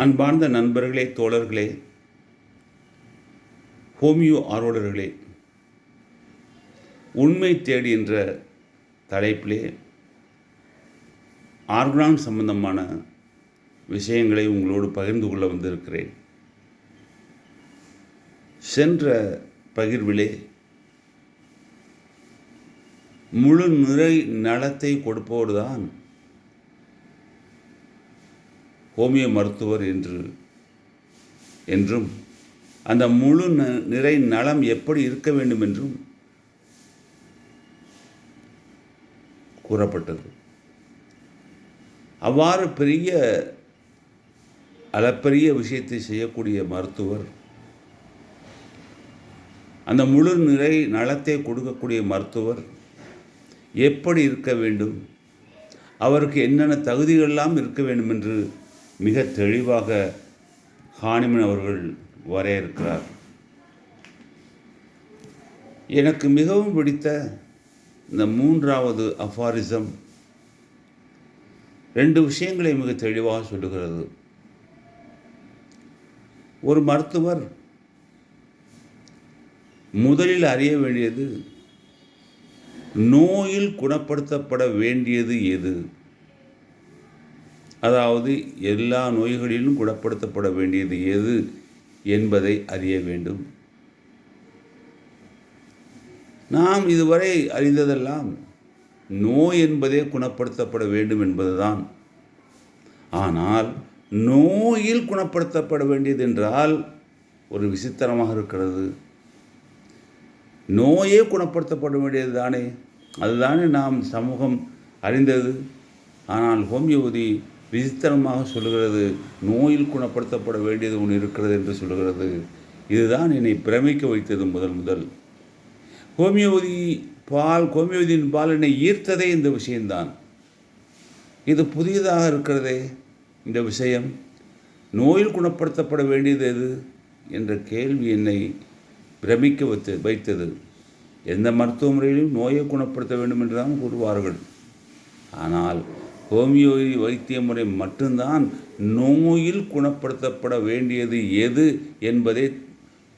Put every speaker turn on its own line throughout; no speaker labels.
அன்பார்ந்த நண்பர்களே, தோழர்களே, ஹோமியோ ஆர்வலர்களே, உண்மை தேடி என்ற தலைப்பிலே ஆர்கான் சம்பந்தமான விஷயங்களை உங்களோடு பகிர்ந்து கொள்ள வந்திருக்கிறேன். சென்ற பகிர்விலே முழு நிறை நலத்தை கொடுப்பவர்தான் ஹோமியோ மருத்துவர் என்றும் அந்த முழு நிறை நலம் எப்படி இருக்க வேண்டும் என்றும் கூறப்பட்டது. அவ்வாறு அளப்பரிய விஷயத்தை செய்யக்கூடிய மருத்துவர், அந்த முழு நிறை நலத்தை கொடுக்கக்கூடிய மருத்துவர் எப்படி இருக்க வேண்டும், அவருக்கு என்னென்ன தகுதிகளெல்லாம் இருக்க வேண்டும் என்று மிக தெளிவாக ஹானிமன் அவர்கள் வரையறுக்கிறார். எனக்கு மிகவும் பிடித்த இந்த 3வது அஃபாரிசம் 2 விஷயங்களை மிக தெளிவாக சொல்லுகிறது. ஒரு மருத்துவர் முதலில் அறிய வேண்டியது நோயில் குணப்படுத்தப்பட வேண்டியது எது, அதாவது எல்லா நோய்களிலும் குணப்படுத்தப்பட வேண்டியது எது என்பதை அறிய வேண்டும். நாம் இதுவரை அறிந்ததெல்லாம் நோய் என்பதே குணப்படுத்தப்பட வேண்டும் என்பதுதான். ஆனால் நோயில் குணப்படுத்தப்பட வேண்டியது என்றால் ஒரு விசித்திரமாக இருக்கிறது. நோயே குணப்படுத்தப்பட வேண்டியது தானே, அதுதானே நாம் சமூகம் அறிந்தது. ஆனால் ஹோமியோபதி விசித்திரமாக சொல்லுகிறது, நோயில் குணப்படுத்தப்பட வேண்டியது ஒன்று இருக்கிறது என்று சொல்லுகிறது. இதுதான் என்னை பிரமிக்க வைத்தது முதல். ஹோமியோபதியின் பால் என்னை ஈர்த்ததே இந்த விஷயம்தான். இது புதியதாக இருக்கிறதே இந்த விஷயம். நோயில் குணப்படுத்தப்பட வேண்டியது எது என்ற கேள்வி என்னை பிரமிக்க வைத்தது. எந்த மருத்துவ முறையிலும் நோயை குணப்படுத்த வேண்டும் என்று தான் கூறுவார்கள். ஆனால் ஹோமியோ வைத்திய முறை மட்டும்தான் நோயில் குணப்படுத்தப்பட வேண்டியது எது என்பதை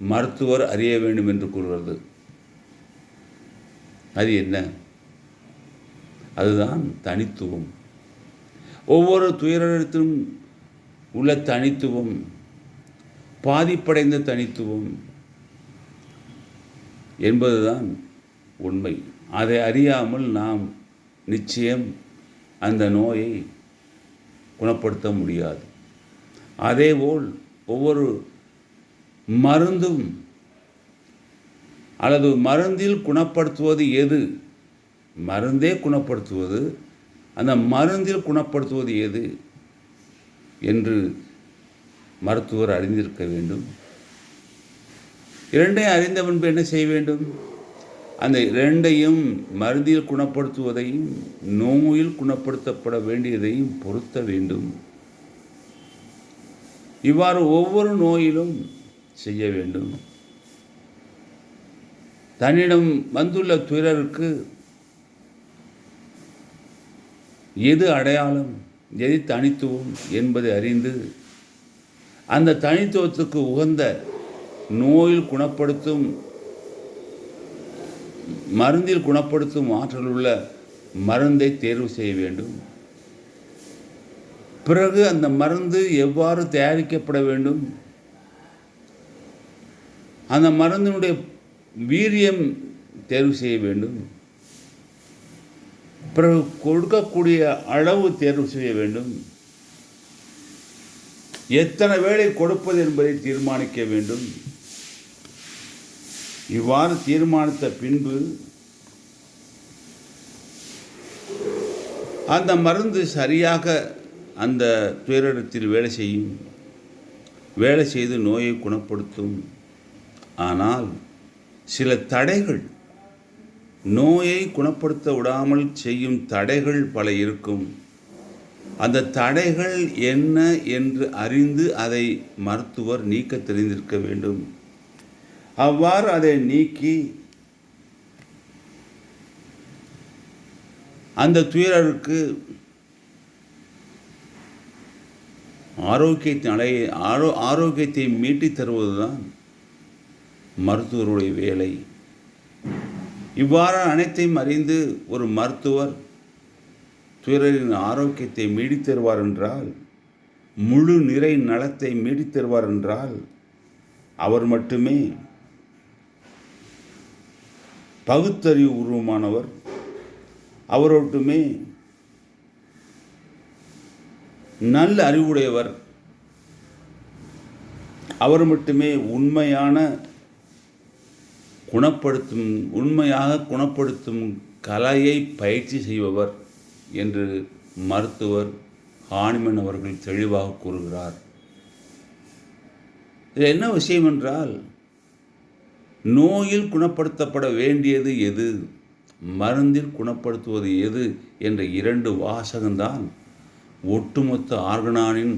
மருத்துவர் அறிய வேண்டும் என்று கூறுகிறது. அது என்ன? அதுதான் தனித்துவம். ஒவ்வொரு துயரத்திலும் உள்ள தனித்துவம், பாதிப்படைந்த தனித்துவம் என்பதுதான் உண்மை. அதை அறியாமல் நாம் நிச்சயம் அந்த நோயை குணப்படுத்த முடியாது. அதேபோல் ஒவ்வொரு மருந்தும் அல்லது மருந்தில் குணப்படுத்துவது எது, மருந்தே குணப்படுத்துவது, அந்த மருந்தில் குணப்படுத்துவது எது என்று மருத்துவர் அறிந்திருக்க வேண்டும். இரண்டையும் அறிந்த முன்பு என்ன செய்ய வேண்டும்? அந்த 2ஐயும், மருந்தில் குணப்படுத்துவதையும் நோயில் குணப்படுத்தப்பட வேண்டியதையும் பொருத்த வேண்டும். இவ்வாறு ஒவ்வொரு நோயிலும் செய்ய வேண்டும். தன்னிடம் வந்துள்ள துயரருக்கு எது அடையாளம், எது தனித்துவம் என்பதை அறிந்து அந்த தனித்துவத்துக்கு உகந்த நோயில் குணப்படுத்தும், மருந்தில் குணப்படுத்தும் ஆற்றல் உள்ள மருந்தை தேர்வு செய்ய வேண்டும். பிறகு அந்த மருந்து எவ்வாறு தயாரிக்கப்பட வேண்டும், அந்த மருந்தினுடைய வீரியம் தேர்வு செய்ய வேண்டும். பிறகு கொடுக்கக்கூடிய அளவு தேர்வு செய்ய வேண்டும். எத்தனை வேளை கொடுப்பது என்பதை தீர்மானிக்க வேண்டும். இவ்வாறு தீர்மானித்த பின்பு அந்த மருந்து சரியாக அந்த துயரத்தில் வேலை செய்து நோயை குணப்படுத்தும். ஆனால் சில தடைகள், நோயை குணப்படுத்த விடாமல் செய்யும் தடைகள் பல இருக்கும். அந்த தடைகள் என்ன என்று அறிந்து அதை மருத்துவர் நீக்க தெரிந்திருக்க வேண்டும். அவ்வாறு அதை நீக்கி அந்த துயரருக்கு ஆரோக்கியத்தை மீட்டித் தருவதுதான் மருத்துவருடைய வேலை. இவ்வாறு அனைத்தையும் அறிந்து ஒரு மருத்துவர் துயரின் ஆரோக்கியத்தை மீடித் தருவார் என்றால், முழு நிறை நலத்தை மீடித் தருவார் என்றால், அவர் மட்டுமே பகுத்தறிவு உருவமானவர், அவர் மட்டுமே நல்ல அறிவுடையவர், அவர் மட்டுமே உண்மையாக குணப்படுத்தும் கலையை பயிற்சி செய்பவர் என்று மருத்துவர் ஹானிமன் அவர்கள் தெளிவாக கூறுகிறார். இதில் என்ன விஷயம் என்றால், நோயில் குணப்படுத்தப்பட வேண்டியது எது, மருந்தில் குணப்படுத்துவது எது என்ற 2 வாசகம்தான் ஒட்டுமொத்த ஆர்கனானின்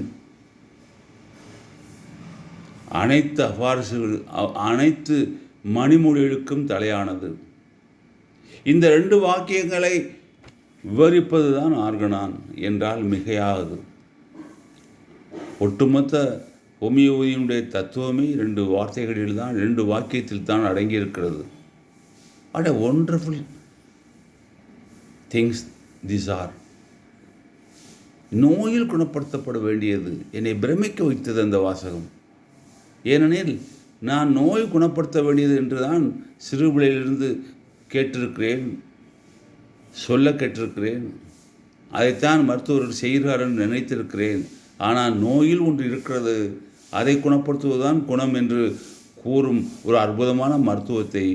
அனைத்து மணிமொழிகளுக்கும் தலையானது. இந்த 2 வாக்கியங்களை விவரிப்பது தான் ஆர்கனான் என்றால் மிகையாகுது. ஒட்டுமொத்த ஹோமியோபதியினுடைய தத்துவமே 2 வார்த்தைகளில் தான், 2 வாக்கியத்தில் தான் அடங்கியிருக்கிறது. What a wonderful things these are. நோயில் குணப்படுத்தப்பட வேண்டியது என்னை பிரமிக்க வைத்தது அந்த வாசகம். ஏனெனில் நான் நோய் குணப்படுத்த வேண்டியது என்று தான் சிறுபிள்ளையிலிருந்து கேட்டிருக்கிறேன், சொல்ல கேட்டிருக்கிறேன். அதைத்தான் மருத்துவர்கள் செய்கிறார் என்று நினைத்திருக்கிறேன். ஆனால் நோயில் ஒன்று இருக்கிறது, அதை குணப்படுத்துவதுதான் குணம் என்று கூறும் ஒரு அற்புதமான மருத்துவத்தை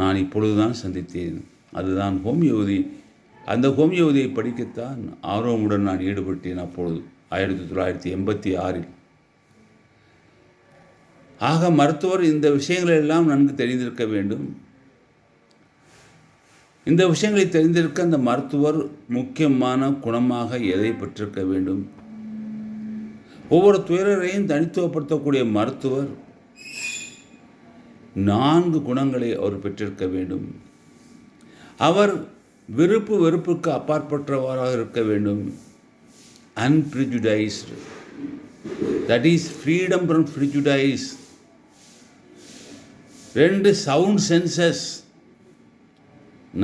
நான் இப்பொழுதுதான் சந்தித்தேன். அதுதான் ஹோமியோபதி. அந்த ஹோமியோபதியை படிக்கத்தான் ஆர்வமுடன் நான் ஈடுபட்டேன் அப்பொழுது 1986. ஆக மருத்துவர் இந்த விஷயங்களெல்லாம் நன்கு தெரிந்திருக்க வேண்டும். இந்த விஷயங்களை தெரிந்திருக்க அந்த மருத்துவர் முக்கியமான குணமாக எதை பெற்றிருக்க வேண்டும்? ஒவ்வொரு துயரையும் தனித்துவப்படுத்தக்கூடிய மருத்துவர் 4 குணங்களை அவர் பெற்றிருக்க வேண்டும். அவர் வெறுப்புக்கு அப்பாற்பட்டவராக இருக்க வேண்டும். Unprejudiced, that is freedom from prejudice. 2 sound senses,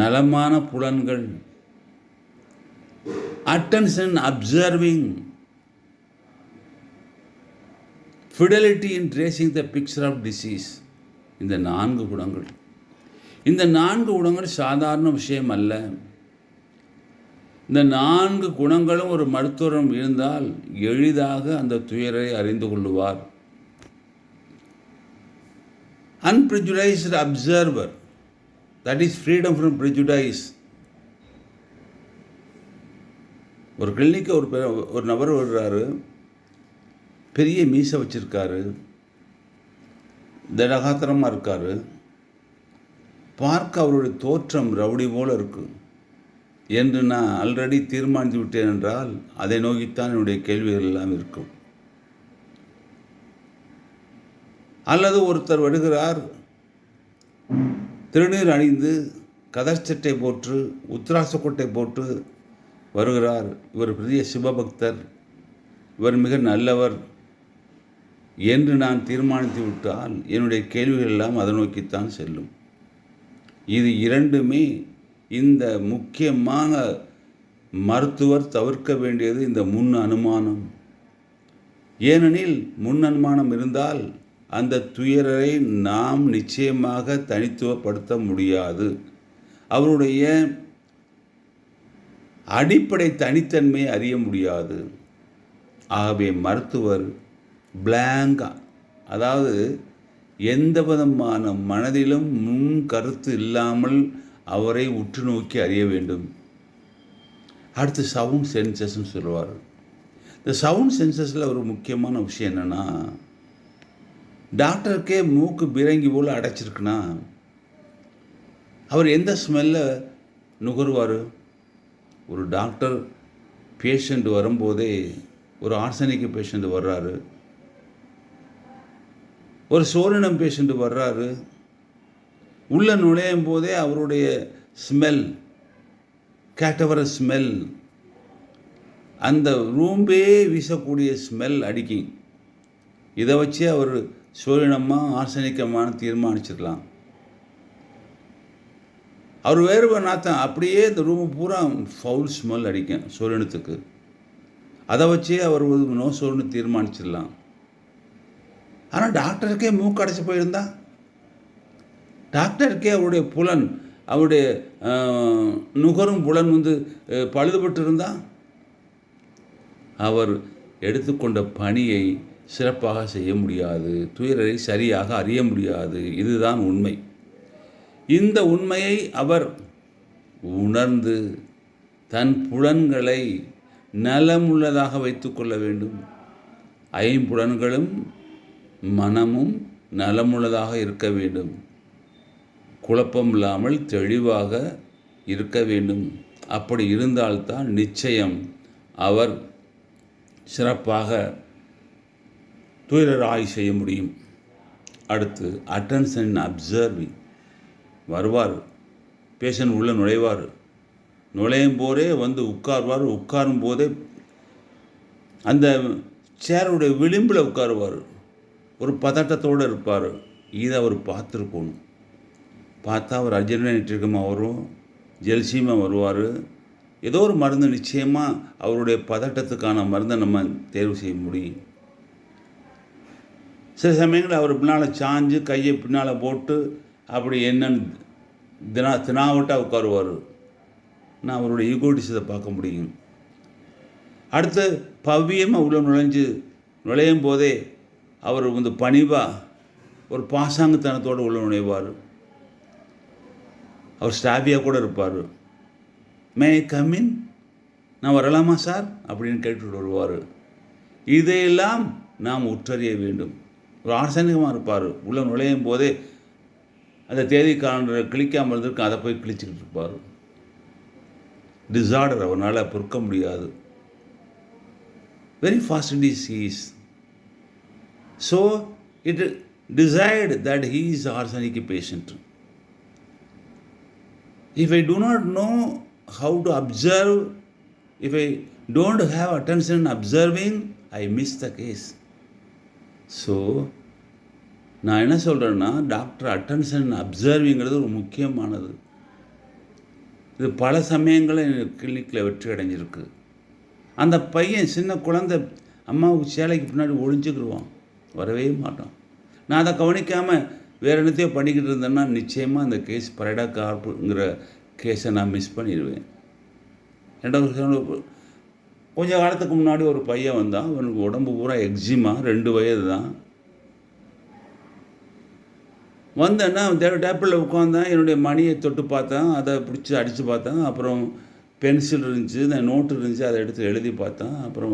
நலமான புலன்கள். Attention observing, fidelity in tracing the picture of disease. இந்த 4 குணங்கள். இந்த 4 குணங்கள் சாதாரண விஷயம் அல்ல. இந்த 4 குணங்களும் ஒரு மருத்துவரும் இருந்தால் எளிதாக அந்த துயரை அறிந்து கொள்ளுவார். Unprejudiced observer, that is freedom from prejudice. ஒரு கிளினிக்கு ஒரு நபர் வருகிறாரு, பெரிய மீசை வச்சிருக்காரு, திடகாத்திரமாக இருக்கார், பார்க்க அவருடைய தோற்றம் ரவுடி போல இருக்கு என்று நான் ஆல்ரெடி தீர்மானித்து விட்டேன் என்றால் அதை நோக்கித்தான் என்னுடைய கேள்விகள் எல்லாம் இருக்கும். அல்லது ஒருத்தர் வருகிறார், திருநீர் அணிந்து கதர்ச்சட்டை போட்டு உத்திராசக்கொட்டை போட்டு வருகிறார். இவர் பெரிய சிவபக்தர், இவர் மிக நல்லவர் என்று நான் தீர்மானித்து விட்டால் என்னுடைய கேள்விகள் எல்லாம் அதை நோக்கித்தான் செல்லும். இது 2மே இந்த முக்கியமான மருத்துவர் தவிர்க்க வேண்டியது இந்த முன் அனுமானம். ஏனெனில் முன் அனுமானம் இருந்தால் அந்த துயரை நாம் நிச்சயமாக தனித்துவப்படுத்த முடியாது. அவருடைய அடிப்படை தனித்தன்மையை அறிய முடியாது. ஆகவே மருத்துவர் பிளாங்கா, அதாவது எந்த விதமான மனதிலும் முன் கருத்து இல்லாமல் அவரை உற்று நோக்கி அறிய வேண்டும். அடுத்து சவுண்ட் சென்சஸ்ன்னு சொல்லுவார். இந்த சவுண்ட் சென்சஸில் ஒரு முக்கியமான விஷயம் என்னென்னா, டாக்டருக்கே மூக்கு பிறங்கி போல் அடைச்சிருக்குன்னா அவர் எந்த ஸ்மெல்லை நுகர்வார்? ஒரு டாக்டர் பேஷண்ட் வரும்போதே, ஒரு ஆர்சனிக் பேஷண்ட் வர்றாரு, ஒரு சோரினம் பேஷண்ட் வர்றாரு, உள்ளே நுழையும் போதே அவருடைய ஸ்மெல், கேட்டவர ஸ்மெல் அந்த ரூம்பே வீசக்கூடிய ஸ்மெல் அடிக்கும். இதை வச்சு அவர் சோழினமா ஆர்சனிக்கமானு தீர்மானிச்சிடலாம். அவர் வேறு நாத்தம் அப்படியே இந்த ரூமு பூரா ஃபவுல் ஸ்மெல் அடிக்கும் சோழினத்துக்கு. அதை வச்சே அவர் நோ சோல்னு தீர்மானிச்சிடலாம். ஆனால் டாக்டருக்கே மூக்கு அடைச்சி போயிருந்தா, டாக்டருக்கே அவருடைய புலன், அவருடைய நுகரும் புலன் பழுதுபட்டு இருந்தால் அவர் எடுத்துக்கொண்ட பணியை சிறப்பாக செய்ய முடியாது, துயரை சரியாக அறிய முடியாது. இதுதான் உண்மை. இந்த உண்மையை அவர் உணர்ந்து தன் புலன்களை நலமுள்ளதாக வைத்து கொள்ள வேண்டும். ஐம்புலன்களும் மனமும் நலமுள்ளதாக இருக்க வேண்டும். குழப்பம் இல்லாமல் தெளிவாக இருக்க வேண்டும். அப்படி இருந்தால்தான் நிச்சயம் அவர் சிறப்பாக துயராய் செய்ய முடியும். அடுத்து அட்டென்ஷன் அப்சர்விங். வருவார், பேஷண்ட் உள்ளே நுழைவார், நுழையும் போதே உட்காருவார். உட்காரும் போதே அந்த சேருடைய விளிம்பில் உட்காருவார். ஒரு பதட்டத்தோடு இருப்பார். இதை அவர் பார்த்துருக்கணும். பார்த்தா அவர் அர்ஜென்டினா வரும், ஜெல்சியமாக வருவார். ஏதோ ஒரு மருந்து நிச்சயமாக அவருடைய பதட்டத்துக்கான மருந்தை நம்ம தேர்வு செய்ய முடியும். சில சமயங்களில் அவர் பின்னால் சாஞ்சு கையை பின்னால் போட்டு அப்படி என்னன்னு தினாவட்டாக உட்காருவார். நான் அவருடைய ஈகோடிசத்தை பார்க்க முடியும். அடுத்து பவ்யமாக உள்ள நுழையும் போதே அவர் பணிவாக ஒரு பாசாங்குத்தனத்தோடு உள்ள நுழைவார். அவர் ஸ்டாபியாக கூட இருப்பார். மே கம்மின், நான் வரலாமா சார் அப்படின்னு கேட்டுட்டு வருவார். இதையெல்லாம் நாம் உற்றறிய வேண்டும். ஒரு ஆர்சனிகமாக இருப்பார். உள்ள நுழையும் போதே அந்த தேதி காலண்டரை கிளிக்காமல் இருந்திருக்கு, அதை போய் கிழிச்சிக்கிட்டு இருப்பார். டிசார்டர் அவனால் பொறுக்க முடியாது. Very fastly sees. So it desired that he is arsenic patient. If I do not know how to observe, if I don't have attention observing, I miss the case. So நான் என்ன சொல்கிறேன்னா, doctor attention அப்சர்விங்கிறது ஒரு முக்கியமானது. இது பல சமயங்களில் கிளினிக்கில் வெற்றி அடைஞ்சிருக்கு. அந்த பையன் சின்ன குழந்தை அம்மாவுக்கு சேலைக்கு பின்னாடி ஒழிஞ்சுக்கிடுவான், வரவே மாட்டான். நான் அதை கவனிக்காமல் வேறு என்னத்தையோ பண்ணிக்கிட்டு இருந்தேன்னா நிச்சயமாக அந்த கேஸ் பரைடா கார்ப்புங்கிற கேஸை நான் மிஸ் பண்ணிடுவேன். கொஞ்சம் காலத்துக்கு முன்னாடி ஒரு பையன் வந்தான். அவனுக்கு உடம்பு பூரா எக்ஸிமா, 2 வயது தான். வந்தேன்னா டேப்பிளில் உட்காந்தேன். என்னுடைய மணியை தொட்டு பார்த்தேன், அதை பிடிச்சி அடித்து பார்த்தேன். அப்புறம் பென்சில் இருந்துச்சு, இந்த நோட்டு இருந்துச்சு, அதை எடுத்து எழுதி பார்த்தேன். அப்புறம்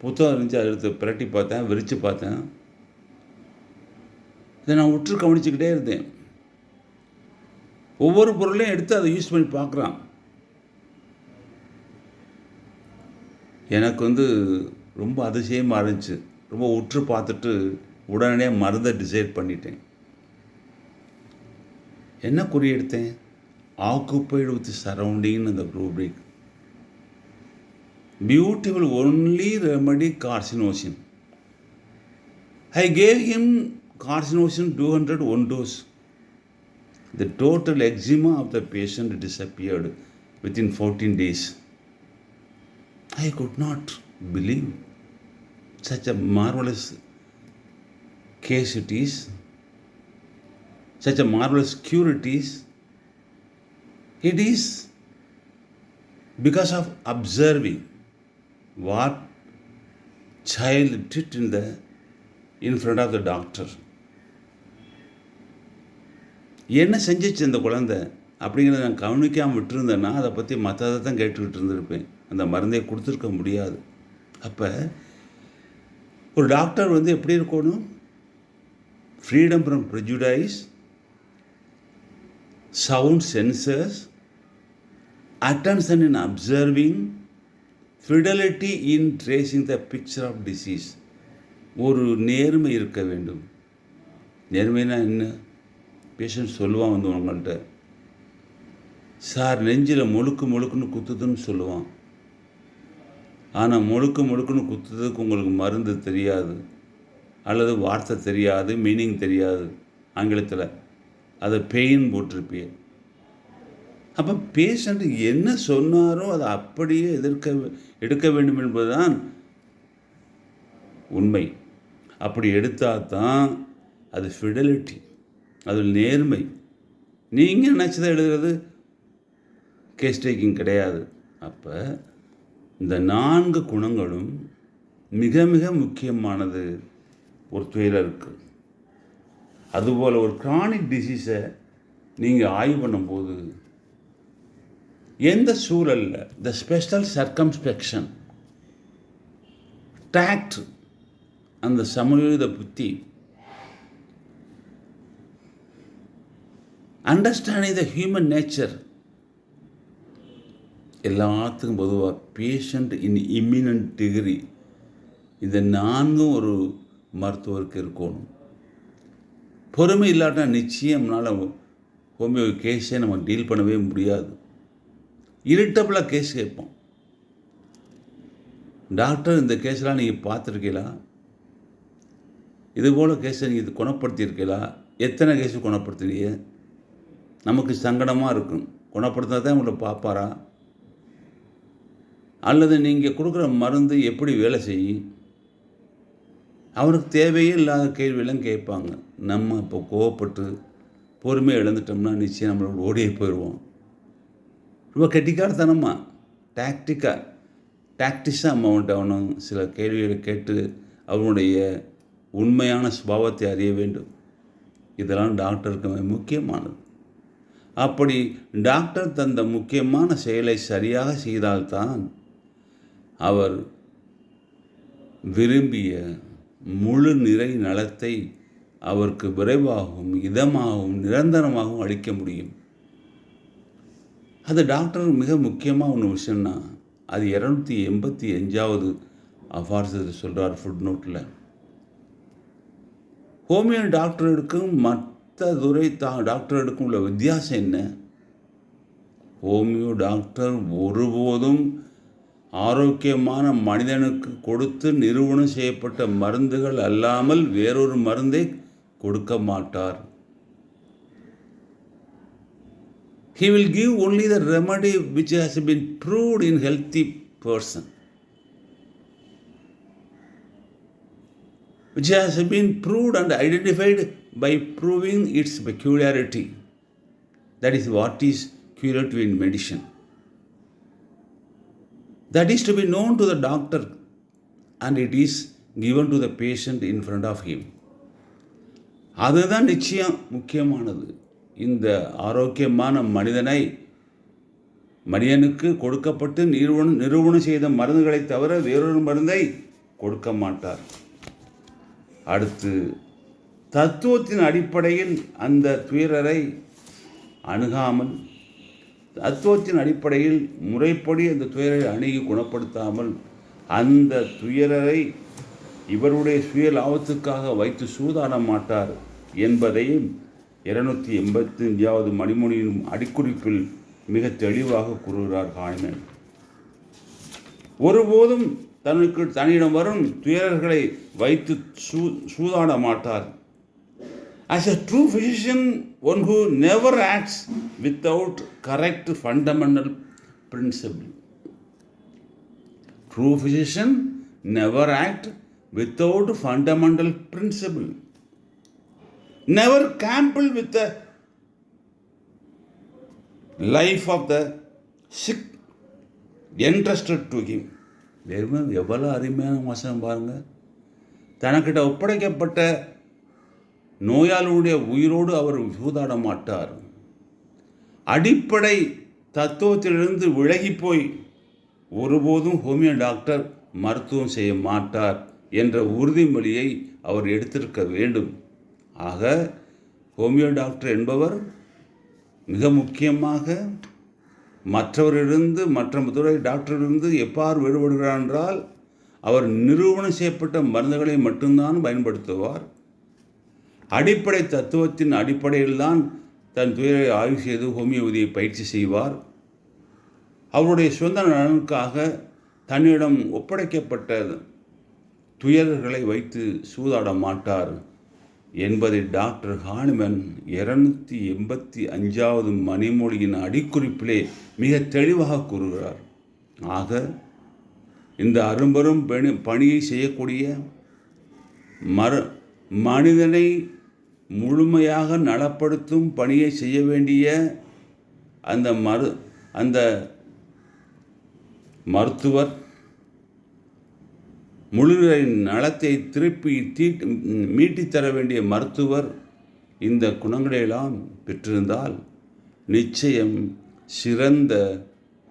புத்தகம் இருந்துச்சு, அதை எடுத்து பிரட்டி பார்த்தேன், விரித்து பார்த்தேன். இதை நான் உற்று கவனிச்சுக்கிட்டே இருந்தேன். ஒவ்வொரு பொருளையும் எடுத்து அதை யூஸ் பண்ணி பார்க்குறான். எனக்கு ரொம்ப அதிசயமாக இருந்துச்சு. ரொம்ப உற்று பார்த்துட்டு உடனே மருந்தை டிசைட் பண்ணிட்டேன். என்ன குறி எடுத்தேன்? occupied with surrounding the rubric. Beautiful only remedy carcinosin. I gave him carcinosin 200 one dose. The total eczema of the patient disappeared within 14 days. I could not believe such a marvelous case it is, such a marvelous cure it is. It is because of observing what child did in front of the doctor. என்ன செஞ்சிச்சு அந்த குழந்தை அப்படிங்கிறத நான் கவனிக்காமல் விட்டுருந்தேன்னா அதை பற்றி மற்றதை தான் கேட்டுக்கிட்டு இருந்திருப்பேன். அந்த மருந்தை கொடுத்துருக்க முடியாது. அப்போ ஒரு டாக்டர் எப்படி இருக்கணும்? Freedom from prejudice, sound sensors, attention in observing, fidelity in tracing the picture of disease. ஒரு நேர்மை இருக்க வேண்டும். நேர்மைனா என்ன? பேஷண்ட் சொல்லுவான் உங்கள்கிட்ட, சார் நெஞ்சில் முழுக்குன்னு குத்துதுன்னு சொல்லுவான். ஆனால் முழுக்குன்னு குத்துறதுக்கு உங்களுக்கு மருந்து தெரியாது, அல்லது வார்த்தை தெரியாது, மீனிங் தெரியாது ஆங்கிலத்தில், அதை பெயின் போட்டிருப்பீங்க. அப்போ பேஷண்ட் என்ன சொன்னாரோ அதை அப்படியே எடுக்க வேண்டும் என்பதுதான் உண்மை. அப்படி எடுத்தால் தான் அது ஃபிடலிட்டி, அது நேர்மை. நீங்கள் நினச்சதை எழுதுறது கேஸ் டேக்கிங் கிடையாது. அப்போ இந்த 4 குணங்களும் மிக மிக முக்கியமானது ஒரு துயரருக்கு. அதுபோல் ஒரு க்ரானிக் டிசீஸை நீங்கள் ஆய்வு பண்ணும்போது எந்த சூழலில் த ஸ்பெஷல் சர்க்கம்ஸ்பெக்ஷன், டாக்ட், அந்த சமயோத புத்தி, அண்டர்ஸ்டாண்டிங் த ஹியூமன் நேச்சர், எல்லாத்துக்கும் பொதுவாக பேஷண்ட் இன் இம்மினன்ட் டிகிரி, இந்த 4 ஒரு மருத்துவருக்கு இருக்கணும். பொறுமை இல்லாட்டா நிச்சயம்னால ஹோமியோ கேஸை நம்ம டீல் பண்ணவே முடியாது. இரிட்டபிளாக கேஸ் கேட்போம். டாக்டர், இந்த கேஸ்லாம் நீங்கள் பார்த்துருக்கீங்களா? இதுபோல் கேஸை நீங்கள் இது குணப்படுத்தியிருக்கீங்களா? எத்தனை கேஸு குணப்படுத்துறீங்க? நமக்கு சங்கடமாக இருக்கும். குணப்படுத்தினா தான் உங்களை பார்ப்பாரா? அல்லது நீங்கள் கொடுக்குற மருந்து எப்படி வேலை செய்யும்? அவருக்கு தேவையே இல்லாத கேள்வியெல்லாம் கேட்பாங்க. நம்ம இப்போ கோவப்பட்டு பொறுமையை இழந்துட்டோம்னா நிச்சயம் நம்மளோட ஓடியே போயிடுவோம். ரொம்ப கெட்டிக்காரத்தனமாக டாக்டிஸாக அமௌண்ட் ஆகணும். சில கேள்விகளை கேட்டு அவனுடைய உண்மையான சுபாவத்தை அறிய வேண்டும். இதெல்லாம் டாக்டருக்கு முக்கியமானது. அப்படி டாக்டர் தந்த முக்கியமான செயலை சரியாக செய்தால்தான் அவர் விரும்பிய முழு நிறை நலத்தை அவருக்கு விரைவாகவும் இதமாகவும் நிரந்தரமாகவும் அளிக்க முடியும். அது டாக்டர் மிக முக்கியமாக ஒன்று விஷயம்னா அது 285வது அஃபார்ஸில் சொல்கிறார் ஃபுட் நோட்டில். ஹோமியோ டாக்டர்களுக்கும் மற்ற துறை டாக்டர்களுக்கும் உள்ள வித்தியாசம் என்ன? ஹோமியோ டாக்டர் ஒருபோதும் ஆரோக்கியமான மனிதனுக்கு கொடுத்து நிறுவனம் செய்யப்பட்ட மருந்துகள் அல்லாமல் வேறொரு மருந்தை கொடுக்க மாட்டார். He will give only the remedy which has been proved in healthy person, which has been proved and identified by proving its peculiarity. That is what is curative in medicine. That is to be known to the doctor and it is given to the patient in front of him. அதுதான் நிச்சயம் முக்கியமானது. இந்த ஆரோக்கியமான மனிதனுக்கு கொடுக்கப்பட்டு நிறுவனம் செய்த மருந்துகளை தவிர வேறொரு மருந்தை கொடுக்க மாட்டார். அடுத்து தத்துவத்தின் அடிப்படையில் அந்த துயரரை அணுகாமல், தத்துவத்தின் அடிப்படையில் முறைப்படி அந்த துயரை அணுகி குணப்படுத்தாமல் அந்த துயரரை இவருடைய சுய லாபத்துக்காக வைத்து சூதாட மாட்டார் என்பதையும் 285வது மணிமொழியின் அடிக்குறிப்பில் மிக தெளிவாக கூறுகிறார் ஹானிமேன். ஒருபோதும் தன்னிடம் வரும் துயரர்களை வைத்து சூதாட மாட்டார். As a true physician, one who never acts without correct fundamental principle. True physician never act without fundamental principle. Never gamble with the life of the sick entrusted to him. எவ்வளோ அருமையான வசனம் பாருங்கள். தனக்கிட்ட ஒப்படைக்கப்பட்ட நோயாளியுடைய உயிரோடு அவர் சூதாட மாட்டார். அடிப்படை தத்துவத்திலிருந்து விலகி போய் ஒருபோதும் ஹோமியோ டாக்டர் மருத்துவம் செய்ய மாட்டார் என்ற உறுதிமொழியை அவர் எடுத்திருக்க வேண்டும். ஆக ஹோமியோ டாக்டர் என்பவர் மிக முக்கியமாக மற்றவரிலிருந்து, மற்ற துறை டாக்டரிலிருந்து எவ்வாறு வேறுபடுகிறார் என்றால் அவர் நிரூபணம் செய்யப்பட்ட மருந்துகளை மட்டும்தான் பயன்படுத்துவார். அடிப்படை தத்துவத்தின் அடிப்படையில்தான் தன் துயரை ஆய்வு செய்து ஹோமியோபதியை பயிற்சி செய்வார். அவருடைய சொந்த நலனுக்காக தன்னிடம் ஒப்படைக்கப்பட்ட துயர்களை வைத்து சூதாட மாட்டார் என்பதை டாக்டர் ஹானிமன் 285வது மணிமொழியின் அடிக்குறிப்பிலே மிக தெளிவாக கூறுகிறார். ஆக இந்த அரும்பெரும் பணியை செய்யக்கூடிய மனிதனை முழுமையாக நலப்படுத்தும் பணியை செய்ய வேண்டிய அந்த மருத்துவர், முழுநிலை நலத்தை திருப்பி மீட்டித்தர வேண்டிய மருத்துவர் இந்த குணங்களையெல்லாம் பெற்றிருந்தால் நிச்சயம் சிறந்த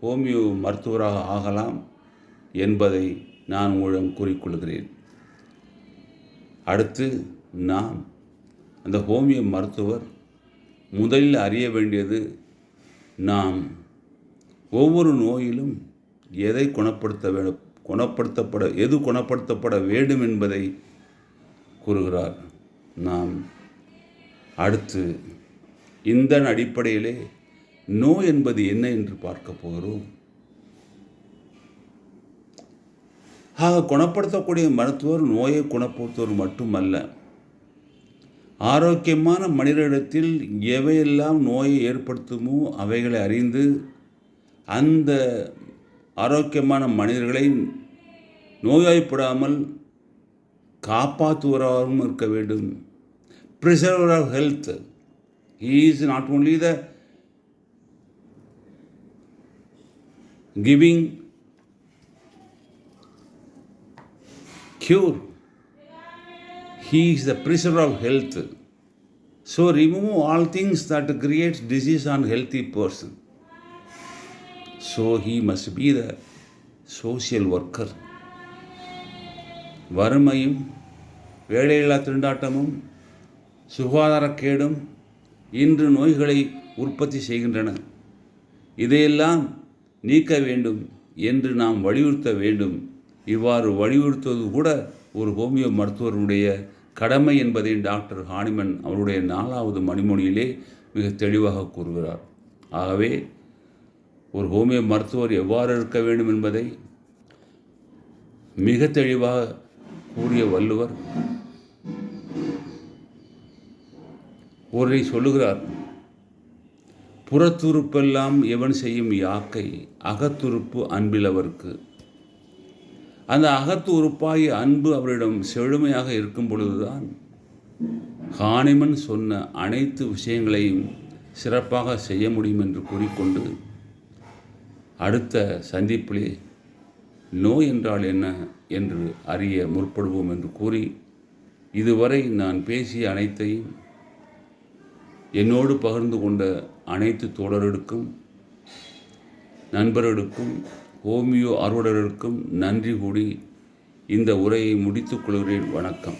ஹோமியோ மருத்துவராக ஆகலாம் என்பதை நான் உங்களிடம் கூறிக்கொள்கிறேன். அடுத்து நாம் அந்த ஹோமியோ மருத்துவர் முதலில் அறிய வேண்டியது, நாம் ஒவ்வொரு நோயிலும் எது குணப்படுத்தப்பட வேண்டும் என்பதை கூறுகிறார். நாம் அடுத்து இந்த அடிப்படையிலே நோய் என்பது என்ன என்று பார்க்க போகிறோம். ஆக குணப்படுத்தக்கூடிய மருத்துவர் நோயை குணப்படுத்துவர் மட்டுமல்ல, ஆரோக்கியமான மனிதனிடத்தில் எவையெல்லாம் நோயை ஏற்படுத்துமோ அவைகளை அறிந்து அந்த ஆரோக்கியமான மனிதர்களை நோய்வாய்ப்படாமல் காப்பாற்றுவராகவும் இருக்க வேண்டும். preserver of health. He is not only the giving cure, he is the preserver of health. So remove all things that creates disease on healthy person. So he must be the social worker. வறுமையும் வேலையில்லா திண்டாட்டமும் சுகாதாரக்கேடும் இன்று நோய்களை உற்பத்தி செய்கின்றன. இதையெல்லாம் நீக்க வேண்டும் என்று நாம் வலியுறுத்த வேண்டும். இவ்வாறு வலியுறுத்துவது கூட ஒரு ஹோமியோ மருத்துவருடைய கடமை என்பதை டாக்டர் ஹானிமன் அவருடைய 4வது மணிமொழியிலே மிக தெளிவாக கூறுகிறார். ஆகவே ஒரு ஹோமியோ மருத்துவர் எவ்வாறு இருக்க வேண்டும் என்பதை மிக தெளிவாக கூறிய வள்ளுவர் ஒருவரை சொல்லுகிறார், புறத்துறுப்பெல்லாம் எவன் செய்யும் யாக்கை அகத்துறுப்பு அன்பிலவர்க்கு. அந்த அகத்து உறுப்பாகிய அன்பு அவரிடம் செழுமையாக இருக்கும் பொழுதுதான் ஹானிமன் சொன்ன அனைத்து விஷயங்களையும் சிறப்பாக செய்ய முடியும் என்று கூறிக்கொண்டு அடுத்த சந்திப்பிலே நோய் என்றால் என்ன என்று அறிய முற்படுவோம் என்று கூறி, இதுவரை நான் பேசிய அனைத்தையும் என்னோடு பகிர்ந்து கொண்ட அனைத்து தோழர்களுக்கும், நண்பர்களுக்கும், ஹோமியோ ஆர்வலர்களுக்கும் நன்றி கூறி இந்த உரையை முடித்துக் கொள்கிறேன். வணக்கம்.